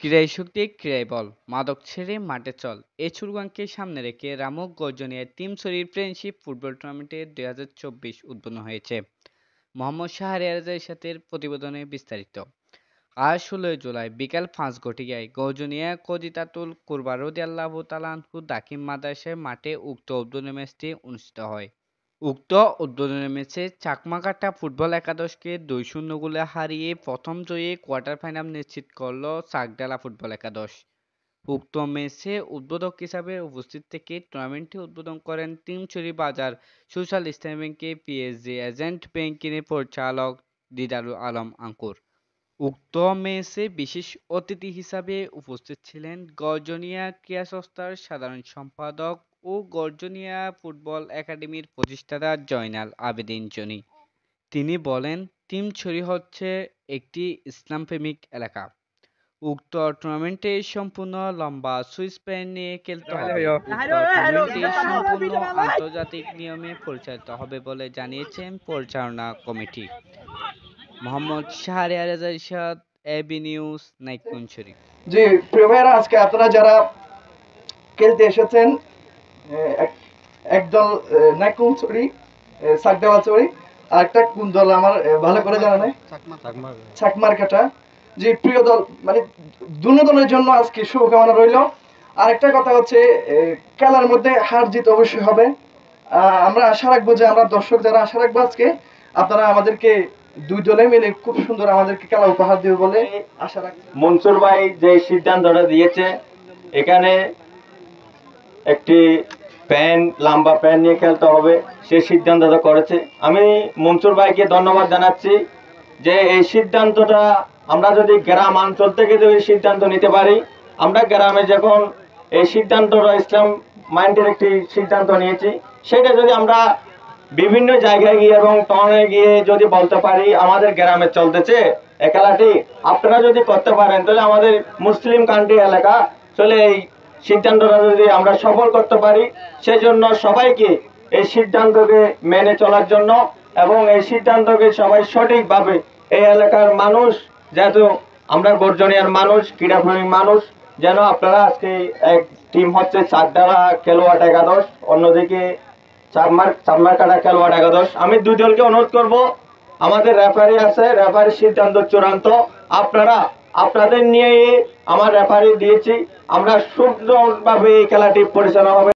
ক্রীড়াই শক্তি, ক্রীড়াই বল, মাদক ছেড়ে মাঠে চল এই স্লোগানকে সামনে রেখে রামু গর্জনিয়ার টিম শরীর ফ্রেন্ডশিপ ফুটবল টুর্নামেন্টে 2024 উদ্বোধন হয়েছে। মোহাম্মদ শাহরিয়ারের সাথে প্রতিবেদনে বিস্তারিত। আজ 16 জুলাই বিকাল 5 ঘটিকায় গর্জনিয়া কজিতাতুল কুরবা রাদিয়াল্লাহু তাআলা আনহু দাখিম মাদ্রাসার মাঠে উক্ত উদ্বোধনী ম্যাচটি অনুষ্ঠিত হয়। উক্ত উদ্বোধনী ম্যাচে চাকমাঘাটা ফুটবল একাদশকে 2-0 গোলে হারিয়ে প্রথম জয়ে কোয়ার্টার ফাইনাল নিশ্চিত করল চাকদালা ফুটবল একাদশ। উক্ত ম্যাচে উদ্বোধক হিসাবে উপস্থিত থেকে টুর্নামেন্টটি উদ্বোধন করেন টিমছড়ি বাজার সোশ্যাল ইসলামী ব্যাংকের পিএসজি এজেন্ট ব্যাংকিংয়ের পরিচালক দিদারুল আলম আঙ্কুর। উক্ত ম্যাচে বিশেষ অতিথি হিসাবে উপস্থিত ছিলেন গর্জনিয়া ক্রীড়া সংস্থার সাধারণ সম্পাদক ও গর্জনিয়া ফুটবল একাডেমির প্রতিষ্ঠাতা জয়নাল আবেদীন জনি। তিনি বলেন, টিমছড়ি হচ্ছে একটি ইসলামপ্রেমিক এলাকা। উক্ত টুর্নামেন্টে সম্পূর্ণ লম্বা সুইচ প্যান নিয়ে খেলতে হবে। উক্ত টুর্নামেন্টটি সম্পূর্ণ আন্তর্জাতিক নিয়মে পরিচালিত হবে বলে জানিয়েছেন পরিচালনা কমিটি। মোহাম্মদ শাহরিয়ার রেজা ইরশাদ, এবি নিউজ, নাইক্ষ্যংছড়ি। জি প্রিয় ভাইয়েরা, আজকে আপনারা যারা খেলতে এসেছেন, একদল নাইক্ষ্যংছড়ি, চাকদাওয়াছড়ি, আর একটা কোন দল আমার ভালো করে জানা নাই, চাকমারকাটা। যে প্রিয় দল, মানে দুনো দলের জন্য আজকে শুভকামনা রইল। আর একটা কথা হচ্ছে, খেলার মধ্যে হার জিত অবশ্যই হবে। আমরা আশা রাখবো যে আমরা দর্শক যারা আশা রাখবো আজকে আপনারা আমাদেরকে দুই দলে মিলে খুব সুন্দর আমাদেরকে খেলা উপহার দেবে বলে আশা রাখছি। মনসুর ভাই যে সিদ্ধান্তটা দিয়েছে, এখানে একটি লম্বা প্যান নিয়ে খেলতে হবে, সে সিদ্ধান্তটা করেছে। আমি মনসুর ভাইকে ধন্যবাদ জানাচ্ছি যে এই সিদ্ধান্তটা আমরা যদি গ্রাম অঞ্চল থেকে যদি সিদ্ধান্ত নিতে পারি, আমরা গ্রামে যখন এই সিদ্ধান্তটা ইসলাম মাইন্ডের একটি সিদ্ধান্ত নিয়েছি, সেটা যদি আমরা বিভিন্ন জায়গায় গিয়ে এবং টাউনে গিয়ে যদি বলতে পারি আমাদের গ্রামে চলতেছে এই খেলাটি, আপনারা যদি করতে পারেন তাহলে আমাদের মুসলিম কান্ট্রি এলাকা চলে এই সিদ্ধান্তটা যদি আমরা সফল করতে পারি, সেজন্য সবাইকে এই সিদ্ধান্তকে মেনে চলার জন্য এবং এই সিদ্ধান্তকে সবাই সঠিকভাবে এই এলাকার মানুষ, যেহেতু আমরা গর্জনিয়ার মানুষ, ক্রীড়াপ্রেমী মানুষ, যেন আপনারা আজকে এক টিম হচ্ছে চাকদালা খেলোয়াড় একাদশ, অন্যদিকে চাকমারকাটা খেলোয়াড় একাদশ। আমি দুই দলকে অনুরোধ করব, আমাদের রেফারি আছে, রেফারির সিদ্ধান্ত চূড়ান্ত। আপনারা আপনাদের নিয়ে আমার রেফারি দিয়েছি, আমরা সুন্দরভাবে এই খেলাটি পরিচালনা হবে।